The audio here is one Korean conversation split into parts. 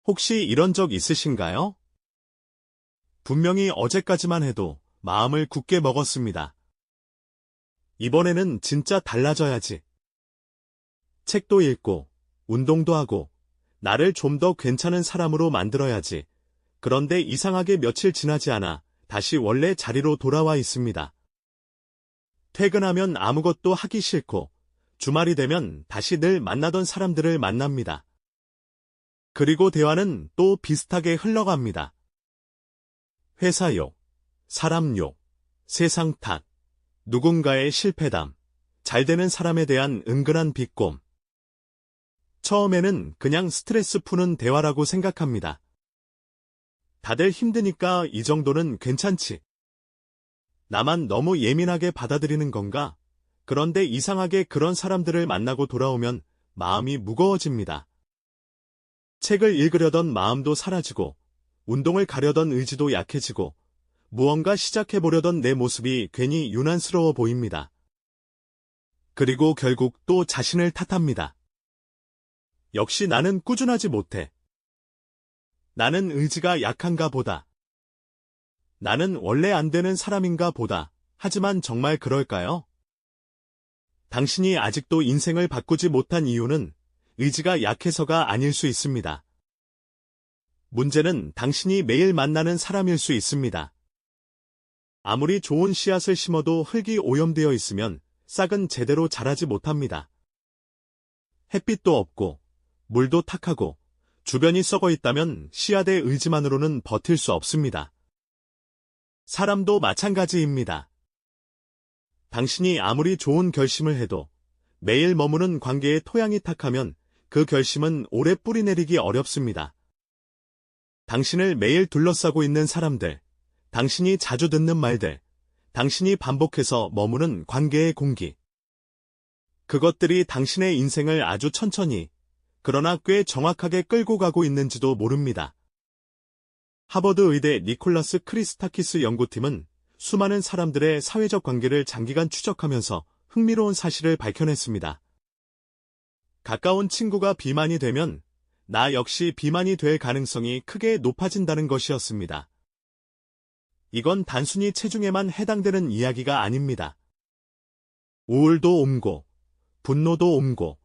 혹시 이런 적 있으신가요? 분명히 어제까지만 해도 마음을 굳게 먹었습니다. 이번에는 진짜 달라져야지. 책도 읽고, 운동도 하고, 나를 좀 더 괜찮은 사람으로 만들어야지. 그런데 이상하게 며칠 지나지 않아 다시 원래 자리로 돌아와 있습니다. 퇴근하면 아무것도 하기 싫고, 주말이 되면 다시 늘 만나던 사람들을 만납니다. 그리고 대화는 또 비슷하게 흘러갑니다. 회사 욕, 사람 욕, 세상 탓, 누군가의 실패담, 잘되는 사람에 대한 은근한 비꼼. 처음에는 그냥 스트레스 푸는 대화라고 생각합니다. 다들 힘드니까 이 정도는 괜찮지. 나만 너무 예민하게 받아들이는 건가? 그런데 이상하게 그런 사람들을 만나고 돌아오면 마음이 무거워집니다. 책을 읽으려던 마음도 사라지고, 운동을 가려던 의지도 약해지고, 무언가 시작해보려던 내 모습이 괜히 유난스러워 보입니다. 그리고 결국 또 자신을 탓합니다. 역시 나는 꾸준하지 못해. 나는 의지가 약한가 보다. 나는 원래 안 되는 사람인가 보다. 하지만 정말 그럴까요? 당신이 아직도 인생을 바꾸지 못한 이유는 의지가 약해서가 아닐 수 있습니다. 문제는 당신이 매일 만나는 사람일 수 있습니다. 아무리 좋은 씨앗을 심어도 흙이 오염되어 있으면 싹은 제대로 자라지 못합니다. 햇빛도 없고, 물도 탁하고, 주변이 썩어 있다면 씨앗의 의지만으로는 버틸 수 없습니다. 사람도 마찬가지입니다. 당신이 아무리 좋은 결심을 해도 매일 머무는 관계의 토양이 탁하면 그 결심은 오래 뿌리내리기 어렵습니다. 당신을 매일 둘러싸고 있는 사람들, 당신이 자주 듣는 말들, 당신이 반복해서 머무는 관계의 공기. 그것들이 당신의 인생을 아주 천천히, 그러나 꽤 정확하게 끌고 가고 있는지도 모릅니다. 하버드 의대 니콜라스 크리스타키스 연구팀은 수많은 사람들의 사회적 관계를 장기간 추적하면서 흥미로운 사실을 밝혀냈습니다. 가까운 친구가 비만이 되면 나 역시 비만이 될 가능성이 크게 높아진다는 것이었습니다. 이건 단순히 체중에만 해당되는 이야기가 아닙니다. 우울도 옮고, 분노도 옮고,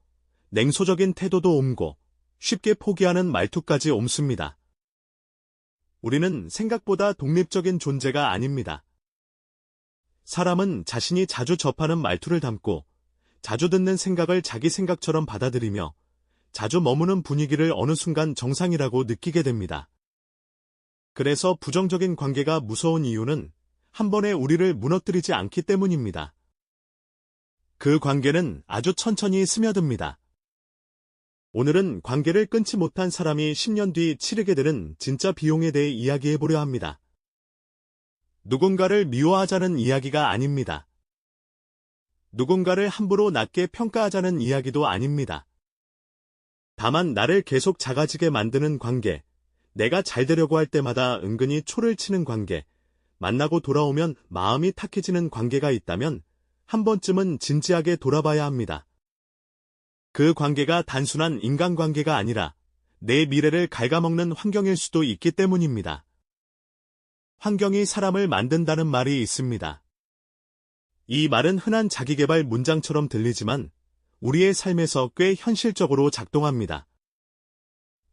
냉소적인 태도도 옮고, 쉽게 포기하는 말투까지 옮습니다. 우리는 생각보다 독립적인 존재가 아닙니다. 사람은 자신이 자주 접하는 말투를 담고, 자주 듣는 생각을 자기 생각처럼 받아들이며, 자주 머무는 분위기를 어느 순간 정상이라고 느끼게 됩니다. 그래서 부정적인 관계가 무서운 이유는 한 번에 우리를 무너뜨리지 않기 때문입니다. 그 관계는 아주 천천히 스며듭니다. 오늘은 관계를 끊지 못한 사람이 10년 뒤 치르게 되는 진짜 비용에 대해 이야기해보려 합니다. 누군가를 미워하자는 이야기가 아닙니다. 누군가를 함부로 낮게 평가하자는 이야기도 아닙니다. 다만 나를 계속 작아지게 만드는 관계, 내가 잘 되려고 할 때마다 은근히 초를 치는 관계, 만나고 돌아오면 마음이 탁해지는 관계가 있다면 한 번쯤은 진지하게 돌아봐야 합니다. 그 관계가 단순한 인간관계가 아니라 내 미래를 갉아먹는 환경일 수도 있기 때문입니다. 환경이 사람을 만든다는 말이 있습니다. 이 말은 흔한 자기계발 문장처럼 들리지만 우리의 삶에서 꽤 현실적으로 작동합니다.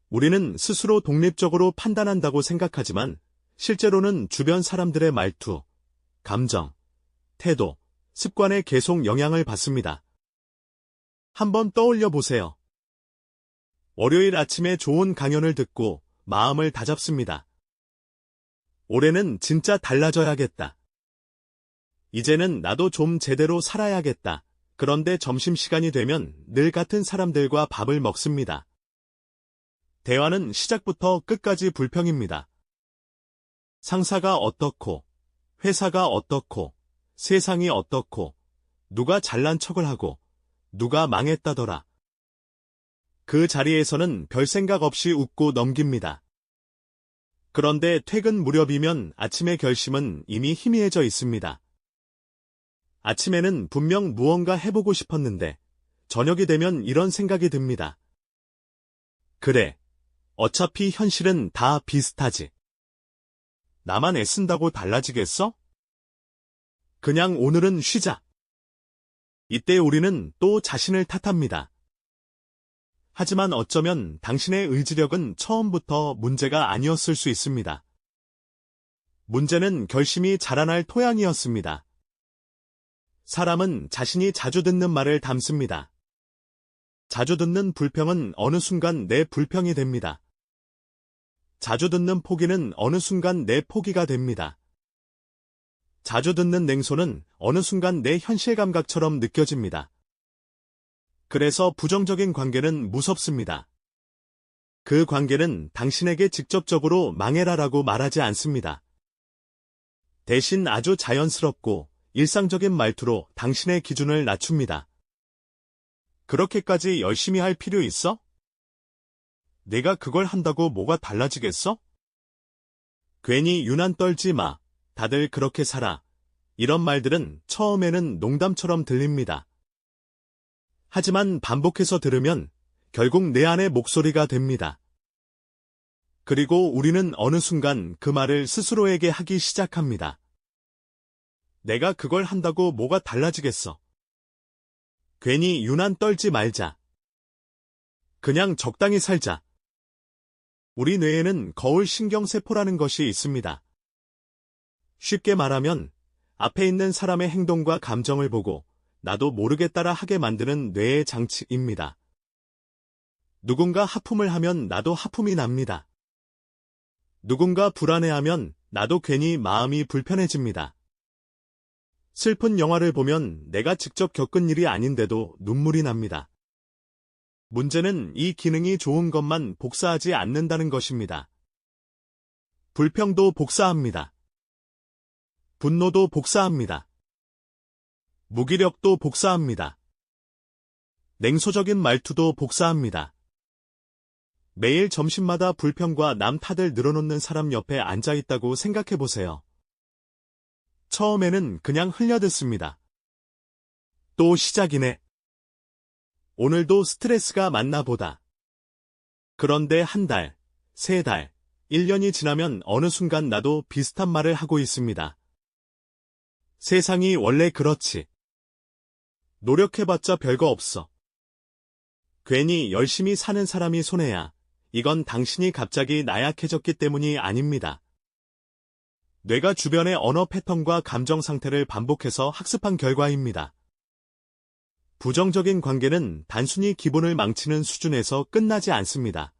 우리는 스스로 독립적으로 판단한다고 생각하지만 실제로는 주변 사람들의 말투, 감정, 태도, 습관에 계속 영향을 받습니다. 한번 떠올려 보세요. 월요일 아침에 좋은 강연을 듣고 마음을 다잡습니다. 올해는 진짜 달라져야겠다. 이제는 나도 좀 제대로 살아야겠다. 그런데 점심시간이 되면 늘 같은 사람들과 밥을 먹습니다. 대화는 시작부터 끝까지 불평입니다. 상사가 어떻고, 회사가 어떻고, 세상이 어떻고, 누가 잘난 척을 하고, 누가 망했다더라. 그 자리에서는 별 생각 없이 웃고 넘깁니다. 그런데 퇴근 무렵이면 아침의 결심은 이미 희미해져 있습니다. 아침에는 분명 무언가 해보고 싶었는데, 저녁이 되면 이런 생각이 듭니다. 그래, 어차피 현실은 다 비슷하지. 나만 애쓴다고 달라지겠어? 그냥 오늘은 쉬자. 이때 우리는 또 자신을 탓합니다. 하지만 어쩌면 당신의 의지력은 처음부터 문제가 아니었을 수 있습니다. 문제는 결심이 자라날 토양이었습니다. 사람은 자신이 자주 듣는 말을 담습니다. 자주 듣는 불평은 어느 순간 내 불평이 됩니다. 자주 듣는 포기는 어느 순간 내 포기가 됩니다. 자주 듣는 냉소는 어느 순간 내 현실 감각처럼 느껴집니다. 그래서 부정적인 관계는 무섭습니다. 그 관계는 당신에게 직접적으로 망해라라고 말하지 않습니다. 대신 아주 자연스럽고 일상적인 말투로 당신의 기준을 낮춥니다. 그렇게까지 열심히 할 필요 있어? 내가 그걸 한다고 뭐가 달라지겠어? 괜히 유난 떨지 마. 다들 그렇게 살아. 이런 말들은 처음에는 농담처럼 들립니다. 하지만 반복해서 들으면 결국 내 안의 목소리가 됩니다. 그리고 우리는 어느 순간 그 말을 스스로에게 하기 시작합니다. 내가 그걸 한다고 뭐가 달라지겠어? 괜히 유난 떨지 말자. 그냥 적당히 살자. 우리 뇌에는 거울 신경세포라는 것이 있습니다. 쉽게 말하면 앞에 있는 사람의 행동과 감정을 보고 나도 모르게 따라 하게 만드는 뇌의 장치입니다. 누군가 하품을 하면 나도 하품이 납니다. 누군가 불안해하면 나도 괜히 마음이 불편해집니다. 슬픈 영화를 보면 내가 직접 겪은 일이 아닌데도 눈물이 납니다. 문제는 이 기능이 좋은 것만 복사하지 않는다는 것입니다. 불평도 복사합니다. 분노도 복사합니다. 무기력도 복사합니다. 냉소적인 말투도 복사합니다. 매일 점심마다 불평과 남 탓을 늘어놓는 사람 옆에 앉아있다고 생각해보세요. 처음에는 그냥 흘려듣습니다. 또 시작이네. 오늘도 스트레스가 많나 보다. 그런데 한 달, 세 달, 1년이 지나면 어느 순간 나도 비슷한 말을 하고 있습니다. 세상이 원래 그렇지. 노력해봤자 별거 없어. 괜히 열심히 사는 사람이 손해야. 이건 당신이 갑자기 나약해졌기 때문이 아닙니다. 뇌가 주변의 언어 패턴과 감정 상태를 반복해서 학습한 결과입니다. 부정적인 관계는 단순히 기분을 망치는 수준에서 끝나지 않습니다.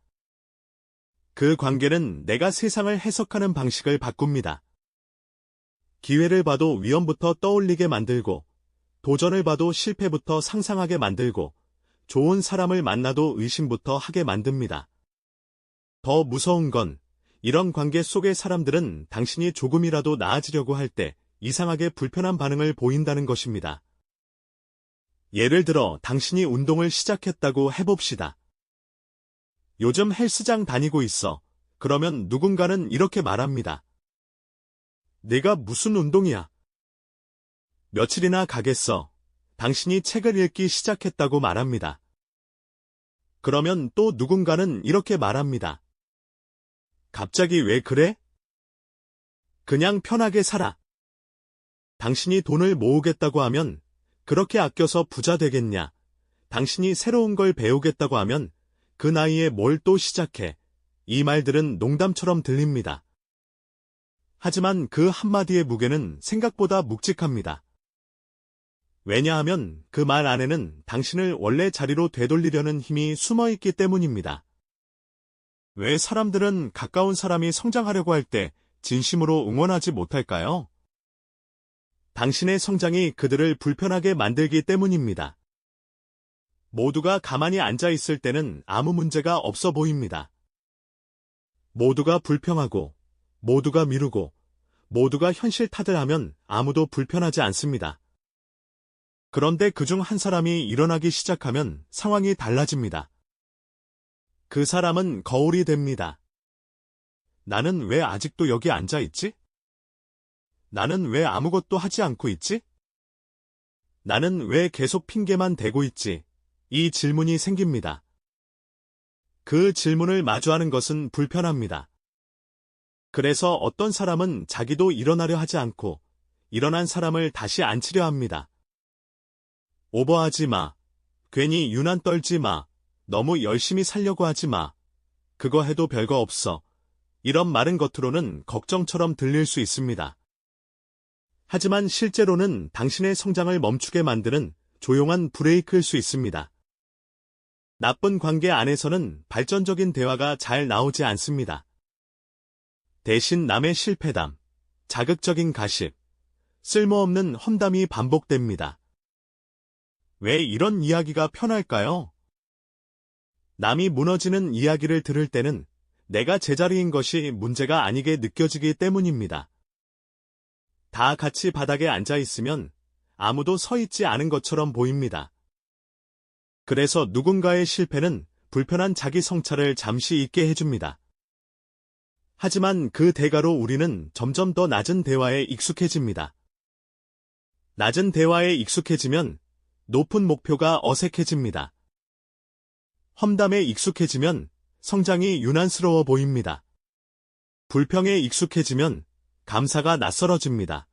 그 관계는 내가 세상을 해석하는 방식을 바꿉니다. 기회를 봐도 위험부터 떠올리게 만들고, 도전을 봐도 실패부터 상상하게 만들고, 좋은 사람을 만나도 의심부터 하게 만듭니다. 더 무서운 건 이런 관계 속의 사람들은 당신이 조금이라도 나아지려고 할 때 이상하게 불편한 반응을 보인다는 것입니다. 예를 들어 당신이 운동을 시작했다고 해봅시다. 요즘 헬스장 다니고 있어. 그러면 누군가는 이렇게 말합니다. 내가 무슨 운동이야? 며칠이나 가겠어. 당신이 책을 읽기 시작했다고 말합니다. 그러면 또 누군가는 이렇게 말합니다. 갑자기 왜 그래? 그냥 편하게 살아. 당신이 돈을 모으겠다고 하면 그렇게 아껴서 부자 되겠냐? 당신이 새로운 걸 배우겠다고 하면 그 나이에 뭘 또 시작해? 이 말들은 농담처럼 들립니다. 하지만 그 한마디의 무게는 생각보다 묵직합니다. 왜냐하면 그 말 안에는 당신을 원래 자리로 되돌리려는 힘이 숨어있기 때문입니다. 왜 사람들은 가까운 사람이 성장하려고 할 때 진심으로 응원하지 못할까요? 당신의 성장이 그들을 불편하게 만들기 때문입니다. 모두가 가만히 앉아 있을 때는 아무 문제가 없어 보입니다. 모두가 불평하고, 모두가 미루고, 모두가 현실 탓을 하면 아무도 불편하지 않습니다. 그런데 그중 한 사람이 일어나기 시작하면 상황이 달라집니다. 그 사람은 거울이 됩니다. 나는 왜 아직도 여기 앉아 있지? 나는 왜 아무것도 하지 않고 있지? 나는 왜 계속 핑계만 대고 있지? 이 질문이 생깁니다. 그 질문을 마주하는 것은 불편합니다. 그래서 어떤 사람은 자기도 일어나려 하지 않고 일어난 사람을 다시 앉히려 합니다. 오버하지 마. 괜히 유난 떨지 마. 너무 열심히 살려고 하지 마. 그거 해도 별거 없어. 이런 말은 겉으로는 걱정처럼 들릴 수 있습니다. 하지만 실제로는 당신의 성장을 멈추게 만드는 조용한 브레이크일 수 있습니다. 나쁜 관계 안에서는 발전적인 대화가 잘 나오지 않습니다. 대신 남의 실패담, 자극적인 가십, 쓸모없는 험담이 반복됩니다. 왜 이런 이야기가 편할까요? 남이 무너지는 이야기를 들을 때는 내가 제자리인 것이 문제가 아니게 느껴지기 때문입니다. 다 같이 바닥에 앉아 있으면 아무도 서 있지 않은 것처럼 보입니다. 그래서 누군가의 실패는 불편한 자기 성찰을 잠시 잊게 해줍니다. 하지만 그 대가로 우리는 점점 더 낮은 대화에 익숙해집니다. 낮은 대화에 익숙해지면 높은 목표가 어색해집니다. 험담에 익숙해지면 성장이 유난스러워 보입니다. 불평에 익숙해지면 감사가 낯설어집니다.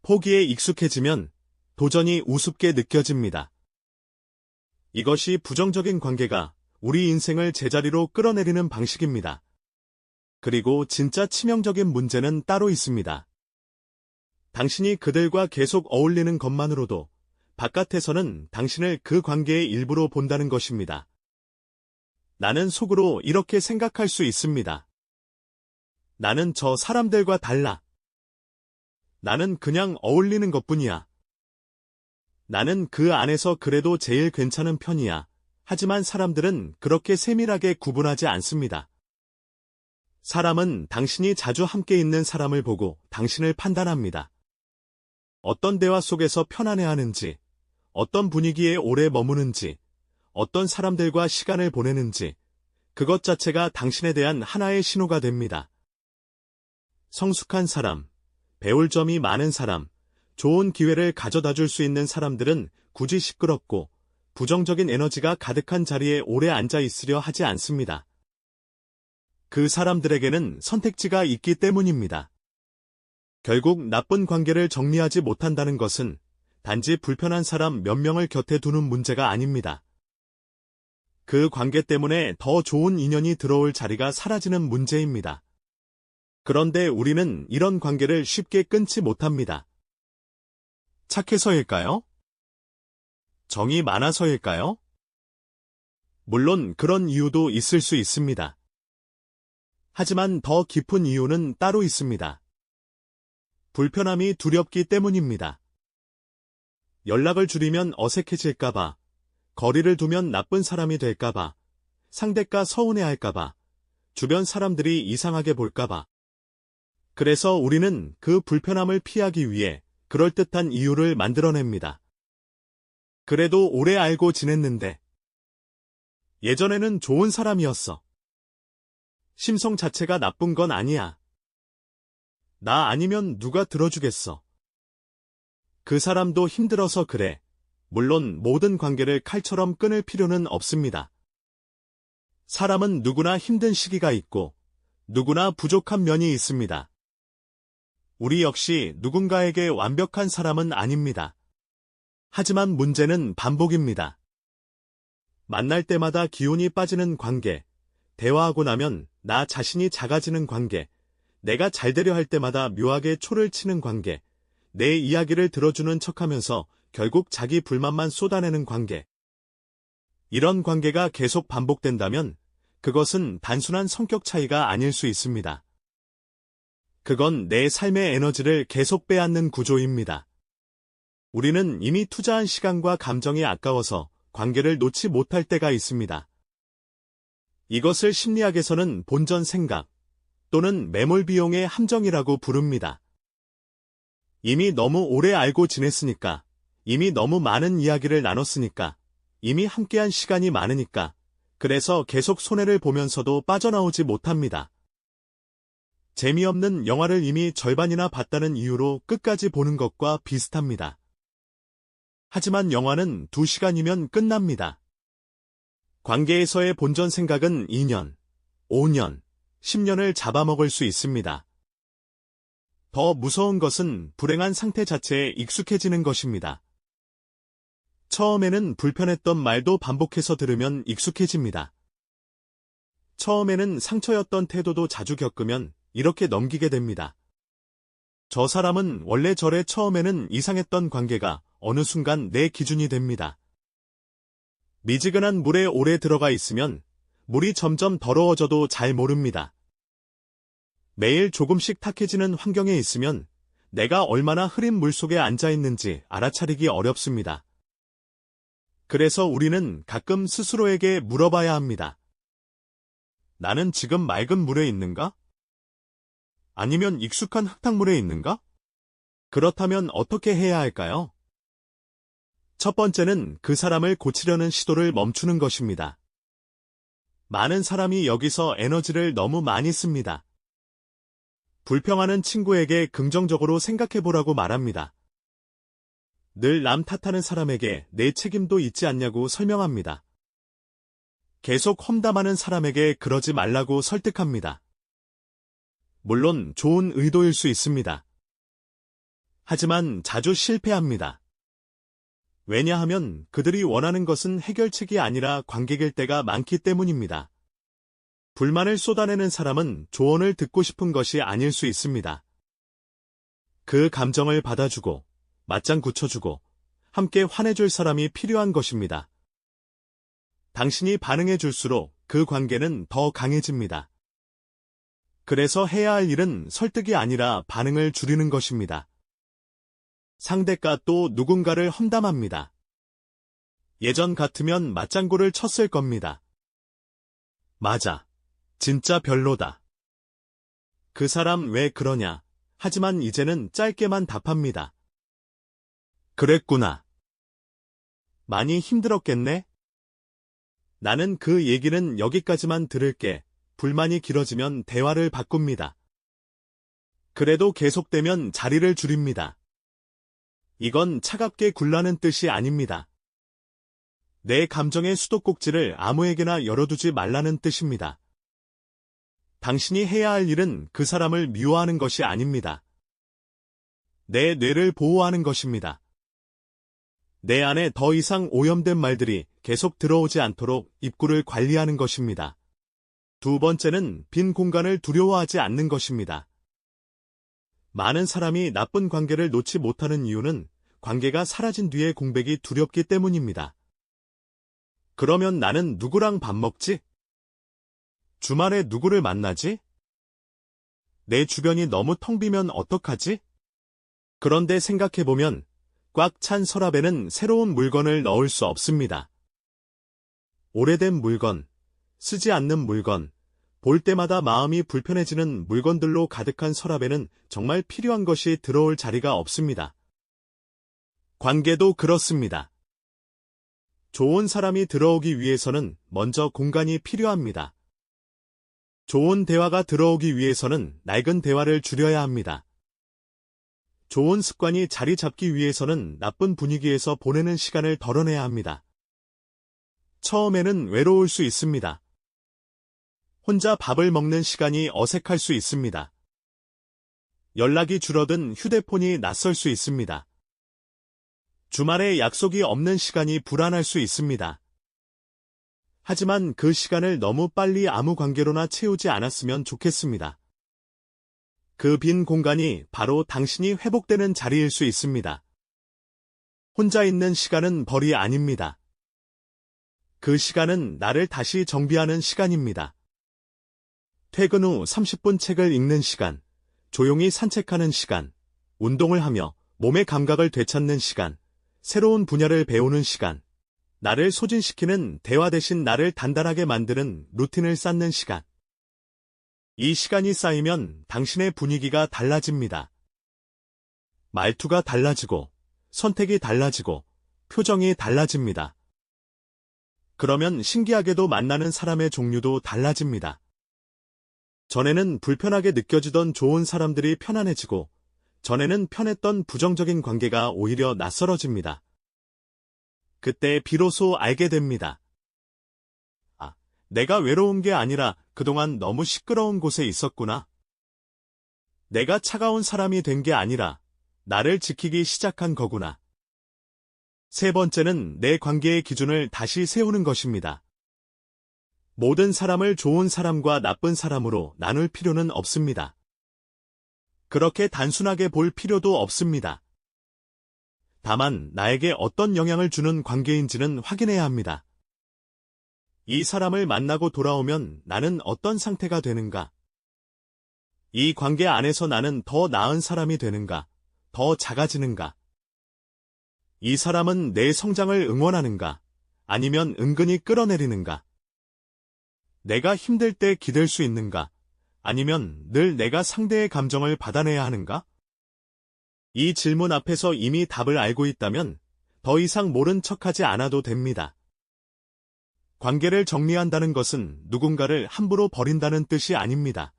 포기에 익숙해지면 도전이 우습게 느껴집니다. 이것이 부정적인 관계가 우리 인생을 제자리로 끌어내리는 방식입니다. 그리고 진짜 치명적인 문제는 따로 있습니다. 당신이 그들과 계속 어울리는 것만으로도 바깥에서는 당신을 그 관계의 일부로 본다는 것입니다. 나는 속으로 이렇게 생각할 수 있습니다. 나는 저 사람들과 달라. 나는 그냥 어울리는 것뿐이야. 나는 그 안에서 그래도 제일 괜찮은 편이야. 하지만 사람들은 그렇게 세밀하게 구분하지 않습니다. 사람은 당신이 자주 함께 있는 사람을 보고 당신을 판단합니다. 어떤 대화 속에서 편안해하는지, 어떤 분위기에 오래 머무는지, 어떤 사람들과 시간을 보내는지, 그것 자체가 당신에 대한 하나의 신호가 됩니다. 성숙한 사람, 배울 점이 많은 사람, 좋은 기회를 가져다 줄 수 있는 사람들은 굳이 시끄럽고 부정적인 에너지가 가득한 자리에 오래 앉아 있으려 하지 않습니다. 그 사람들에게는 선택지가 있기 때문입니다. 결국 나쁜 관계를 정리하지 못한다는 것은 단지 불편한 사람 몇 명을 곁에 두는 문제가 아닙니다. 그 관계 때문에 더 좋은 인연이 들어올 자리가 사라지는 문제입니다. 그런데 우리는 이런 관계를 쉽게 끊지 못합니다. 착해서일까요? 정이 많아서일까요? 물론 그런 이유도 있을 수 있습니다. 하지만 더 깊은 이유는 따로 있습니다. 불편함이 두렵기 때문입니다. 연락을 줄이면 어색해질까봐, 거리를 두면 나쁜 사람이 될까봐, 상대가 서운해할까봐, 주변 사람들이 이상하게 볼까봐. 그래서 우리는 그 불편함을 피하기 위해 그럴듯한 이유를 만들어냅니다. 그래도 오래 알고 지냈는데. 예전에는 좋은 사람이었어. 심성 자체가 나쁜 건 아니야. 나 아니면 누가 들어주겠어. 그 사람도 힘들어서 그래. 물론 모든 관계를 칼처럼 끊을 필요는 없습니다. 사람은 누구나 힘든 시기가 있고 누구나 부족한 면이 있습니다. 우리 역시 누군가에게 완벽한 사람은 아닙니다. 하지만 문제는 반복입니다. 만날 때마다 기운이 빠지는 관계, 대화하고 나면 나 자신이 작아지는 관계, 내가 잘되려 할 때마다 묘하게 초를 치는 관계, 내 이야기를 들어주는 척하면서 결국 자기 불만만 쏟아내는 관계. 이런 관계가 계속 반복된다면 그것은 단순한 성격 차이가 아닐 수 있습니다. 그건 내 삶의 에너지를 계속 빼앗는 구조입니다. 우리는 이미 투자한 시간과 감정이 아까워서 관계를 놓지 못할 때가 있습니다. 이것을 심리학에서는 본전 생각 또는 매몰 비용의 함정이라고 부릅니다. 이미 너무 오래 알고 지냈으니까, 이미 너무 많은 이야기를 나눴으니까, 이미 함께한 시간이 많으니까, 그래서 계속 손해를 보면서도 빠져나오지 못합니다. 재미없는 영화를 이미 절반이나 봤다는 이유로 끝까지 보는 것과 비슷합니다. 하지만 영화는 2시간이면 끝납니다. 관계에서의 본전 생각은 2년, 5년, 10년을 잡아먹을 수 있습니다. 더 무서운 것은 불행한 상태 자체에 익숙해지는 것입니다. 처음에는 불편했던 말도 반복해서 들으면 익숙해집니다. 처음에는 상처였던 태도도 자주 겪으면 이렇게 넘기게 됩니다. 저 사람은 원래 저래. 처음에는 이상했던 관계가 어느 순간 내 기준이 됩니다. 미지근한 물에 오래 들어가 있으면 물이 점점 더러워져도 잘 모릅니다. 매일 조금씩 탁해지는 환경에 있으면 내가 얼마나 흐린 물 속에 앉아 있는지 알아차리기 어렵습니다. 그래서 우리는 가끔 스스로에게 물어봐야 합니다. 나는 지금 맑은 물에 있는가? 아니면 익숙한 흙탕물에 있는가? 그렇다면 어떻게 해야 할까요? 첫 번째는 그 사람을 고치려는 시도를 멈추는 것입니다. 많은 사람이 여기서 에너지를 너무 많이 씁니다. 불평하는 친구에게 긍정적으로 생각해보라고 말합니다. 늘 남 탓하는 사람에게 내 책임도 있지 않냐고 설명합니다. 계속 험담하는 사람에게 그러지 말라고 설득합니다. 물론 좋은 의도일 수 있습니다. 하지만 자주 실패합니다. 왜냐하면 그들이 원하는 것은 해결책이 아니라 관객일 때가 많기 때문입니다. 불만을 쏟아내는 사람은 조언을 듣고 싶은 것이 아닐 수 있습니다. 그 감정을 받아주고 맞장 굳혀주고 함께 화내줄 사람이 필요한 것입니다. 당신이 반응해줄수록 그 관계는 더 강해집니다. 그래서 해야 할 일은 설득이 아니라 반응을 줄이는 것입니다. 상대가 또 누군가를 험담합니다. 예전 같으면 맞장구를 쳤을 겁니다. 맞아. 진짜 별로다. 그 사람 왜 그러냐. 하지만 이제는 짧게만 답합니다. 그랬구나. 많이 힘들었겠네? 나는 그 얘기는 여기까지만 들을게. 불만이 길어지면 대화를 바꿉니다. 그래도 계속되면 자리를 줄입니다. 이건 차갑게 굴라는 뜻이 아닙니다. 내 감정의 수도꼭지를 아무에게나 열어두지 말라는 뜻입니다. 당신이 해야 할 일은 그 사람을 미워하는 것이 아닙니다. 내 뇌를 보호하는 것입니다. 내 안에 더 이상 오염된 말들이 계속 들어오지 않도록 입구를 관리하는 것입니다. 두 번째는 빈 공간을 두려워하지 않는 것입니다. 많은 사람이 나쁜 관계를 놓지 못하는 이유는 관계가 사라진 뒤의 공백이 두렵기 때문입니다. 그러면 나는 누구랑 밥 먹지? 주말에 누구를 만나지? 내 주변이 너무 텅 비면 어떡하지? 그런데 생각해보면 꽉 찬 서랍에는 새로운 물건을 넣을 수 없습니다. 오래된 물건, 쓰지 않는 물건, 볼 때마다 마음이 불편해지는 물건들로 가득한 서랍에는 정말 필요한 것이 들어올 자리가 없습니다. 관계도 그렇습니다. 좋은 사람이 들어오기 위해서는 먼저 공간이 필요합니다. 좋은 대화가 들어오기 위해서는 낡은 대화를 줄여야 합니다. 좋은 습관이 자리 잡기 위해서는 나쁜 분위기에서 보내는 시간을 덜어내야 합니다. 처음에는 외로울 수 있습니다. 혼자 밥을 먹는 시간이 어색할 수 있습니다. 연락이 줄어든 휴대폰이 낯설 수 있습니다. 주말에 약속이 없는 시간이 불안할 수 있습니다. 하지만 그 시간을 너무 빨리 아무 관계로나 채우지 않았으면 좋겠습니다. 그 빈 공간이 바로 당신이 회복되는 자리일 수 있습니다. 혼자 있는 시간은 벌이 아닙니다. 그 시간은 나를 다시 정비하는 시간입니다. 퇴근 후 30분 책을 읽는 시간, 조용히 산책하는 시간, 운동을 하며 몸의 감각을 되찾는 시간, 새로운 분야를 배우는 시간, 나를 소진시키는 대화 대신 나를 단단하게 만드는 루틴을 쌓는 시간. 이 시간이 쌓이면 당신의 분위기가 달라집니다. 말투가 달라지고, 선택이 달라지고, 표정이 달라집니다. 그러면 신기하게도 만나는 사람의 종류도 달라집니다. 전에는 불편하게 느껴지던 좋은 사람들이 편안해지고, 전에는 편했던 부정적인 관계가 오히려 낯설어집니다. 그때 비로소 알게 됩니다. 내가 외로운 게 아니라 그동안 너무 시끄러운 곳에 있었구나. 내가 차가운 사람이 된 게 아니라 나를 지키기 시작한 거구나. 세 번째는 내 관계의 기준을 다시 세우는 것입니다. 모든 사람을 좋은 사람과 나쁜 사람으로 나눌 필요는 없습니다. 그렇게 단순하게 볼 필요도 없습니다. 다만 나에게 어떤 영향을 주는 관계인지는 확인해야 합니다. 이 사람을 만나고 돌아오면 나는 어떤 상태가 되는가? 이 관계 안에서 나는 더 나은 사람이 되는가? 더 작아지는가? 이 사람은 내 성장을 응원하는가? 아니면 은근히 끌어내리는가? 내가 힘들 때 기댈 수 있는가? 아니면 늘 내가 상대의 감정을 받아내야 하는가? 이 질문 앞에서 이미 답을 알고 있다면 더 이상 모른 척하지 않아도 됩니다. 관계를 정리한다는 것은 누군가를 함부로 버린다는 뜻이 아닙니다.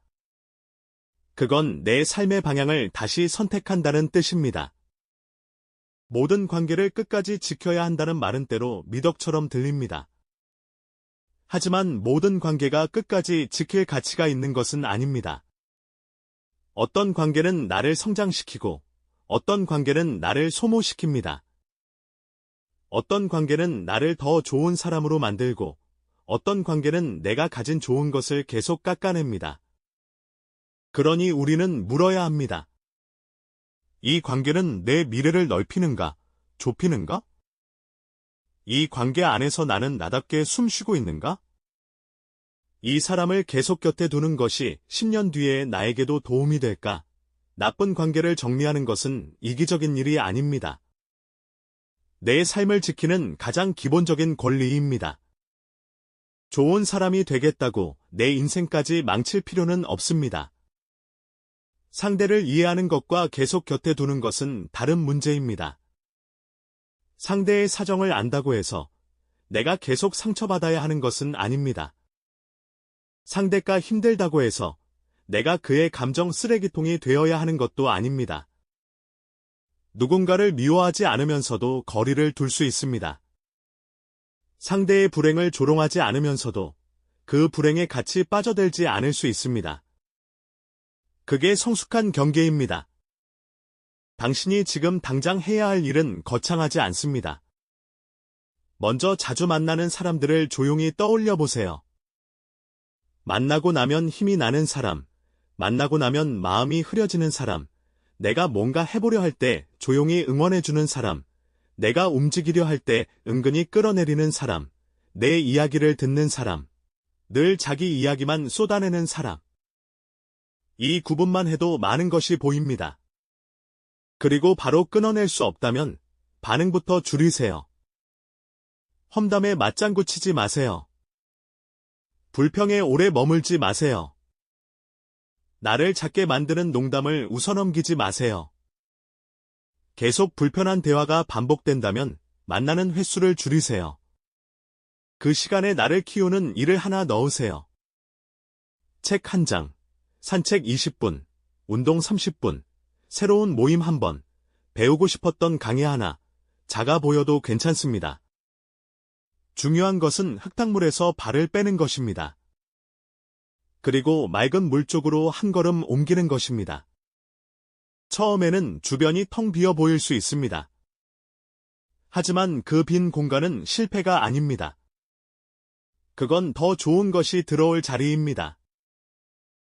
그건 내 삶의 방향을 다시 선택한다는 뜻입니다. 모든 관계를 끝까지 지켜야 한다는 말은 때로 미덕처럼 들립니다. 하지만 모든 관계가 끝까지 지킬 가치가 있는 것은 아닙니다. 어떤 관계는 나를 성장시키고 어떤 관계는 나를 소모시킵니다. 어떤 관계는 나를 더 좋은 사람으로 만들고 어떤 관계는 내가 가진 좋은 것을 계속 깎아냅니다. 그러니 우리는 물어야 합니다. 이 관계는 내 미래를 넓히는가, 좁히는가? 이 관계 안에서 나는 나답게 숨쉬고 있는가? 이 사람을 계속 곁에 두는 것이 10년 뒤에 나에게도 도움이 될까? 나쁜 관계를 정리하는 것은 이기적인 일이 아닙니다. 내 삶을 지키는 가장 기본적인 권리입니다. 좋은 사람이 되겠다고 내 인생까지 망칠 필요는 없습니다. 상대를 이해하는 것과 계속 곁에 두는 것은 다른 문제입니다. 상대의 사정을 안다고 해서 내가 계속 상처받아야 하는 것은 아닙니다. 상대가 힘들다고 해서 내가 그의 감정 쓰레기통이 되어야 하는 것도 아닙니다. 누군가를 미워하지 않으면서도 거리를 둘 수 있습니다. 상대의 불행을 조롱하지 않으면서도 그 불행에 같이 빠져들지 않을 수 있습니다. 그게 성숙한 경계입니다. 당신이 지금 당장 해야 할 일은 거창하지 않습니다. 먼저 자주 만나는 사람들을 조용히 떠올려 보세요. 만나고 나면 힘이 나는 사람, 만나고 나면 마음이 흐려지는 사람, 내가 뭔가 해보려 할 때 조용히 응원해주는 사람, 내가 움직이려 할 때 은근히 끌어내리는 사람, 내 이야기를 듣는 사람, 늘 자기 이야기만 쏟아내는 사람. 이 구분만 해도 많은 것이 보입니다. 그리고 바로 끊어낼 수 없다면 반응부터 줄이세요. 험담에 맞장구 치지 마세요. 불평에 오래 머물지 마세요. 나를 작게 만드는 농담을 웃어넘기지 마세요. 계속 불편한 대화가 반복된다면 만나는 횟수를 줄이세요. 그 시간에 나를 키우는 일을 하나 넣으세요. 책 한 장, 산책 20분, 운동 30분, 새로운 모임 한 번, 배우고 싶었던 강의 하나, 작아 보여도 괜찮습니다. 중요한 것은 흙탕물에서 발을 빼는 것입니다. 그리고 맑은 물 쪽으로 한 걸음 옮기는 것입니다. 처음에는 주변이 텅 비어 보일 수 있습니다. 하지만 그 빈 공간은 실패가 아닙니다. 그건 더 좋은 것이 들어올 자리입니다.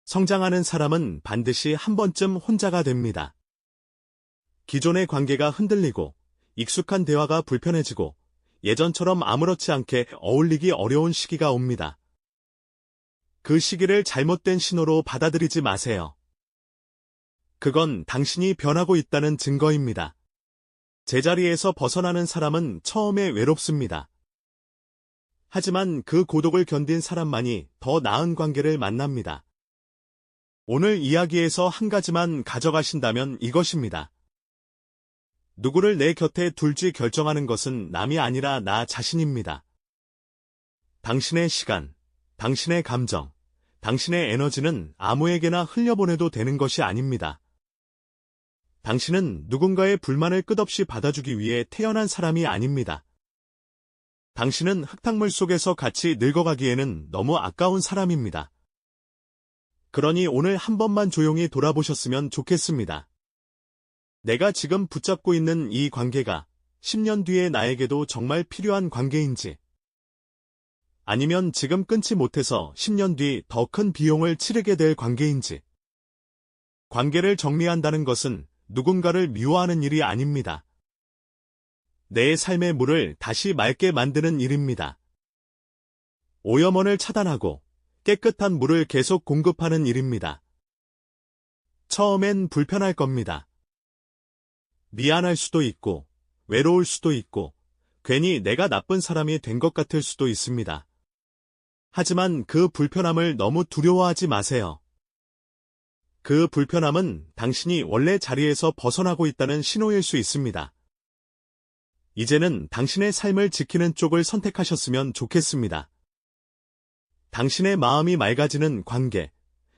성장하는 사람은 반드시 한 번쯤 혼자가 됩니다. 기존의 관계가 흔들리고 익숙한 대화가 불편해지고 예전처럼 아무렇지 않게 어울리기 어려운 시기가 옵니다. 그 시기를 잘못된 신호로 받아들이지 마세요. 그건 당신이 변하고 있다는 증거입니다. 제자리에서 벗어나는 사람은 처음에 외롭습니다. 하지만 그 고독을 견딘 사람만이 더 나은 관계를 만납니다. 오늘 이야기에서 한 가지만 가져가신다면 이것입니다. 누구를 내 곁에 둘지 결정하는 것은 남이 아니라 나 자신입니다. 당신의 시간, 당신의 감정, 당신의 에너지는 아무에게나 흘려보내도 되는 것이 아닙니다. 당신은 누군가의 불만을 끝없이 받아주기 위해 태어난 사람이 아닙니다. 당신은 흙탕물 속에서 같이 늙어가기에는 너무 아까운 사람입니다. 그러니 오늘 한 번만 조용히 돌아보셨으면 좋겠습니다. 내가 지금 붙잡고 있는 이 관계가 10년 뒤에 나에게도 정말 필요한 관계인지, 아니면 지금 끊지 못해서 10년 뒤 더 큰 비용을 치르게 될 관계인지. 관계를 정리한다는 것은 누군가를 미워하는 일이 아닙니다. 내 삶의 물을 다시 맑게 만드는 일입니다. 오염원을 차단하고 깨끗한 물을 계속 공급하는 일입니다. 처음엔 불편할 겁니다. 미안할 수도 있고, 외로울 수도 있고, 괜히 내가 나쁜 사람이 된 것 같을 수도 있습니다. 하지만 그 불편함을 너무 두려워하지 마세요. 그 불편함은 당신이 원래 자리에서 벗어나고 있다는 신호일 수 있습니다. 이제는 당신의 삶을 지키는 쪽을 선택하셨으면 좋겠습니다. 당신의 마음이 맑아지는 관계,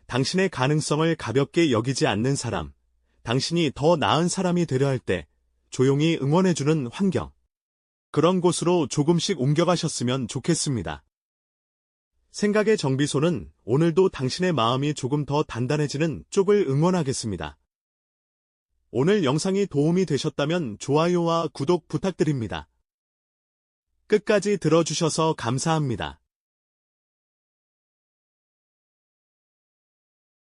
당신의 가능성을 가볍게 여기지 않는 사람, 당신이 더 나은 사람이 되려 할 때 조용히 응원해주는 환경, 그런 곳으로 조금씩 옮겨가셨으면 좋겠습니다. 생각의 정비소는 오늘도 당신의 마음이 조금 더 단단해지는 쪽을 응원하겠습니다. 오늘 영상이 도움이 되셨다면 좋아요와 구독 부탁드립니다. 끝까지 들어주셔서 감사합니다.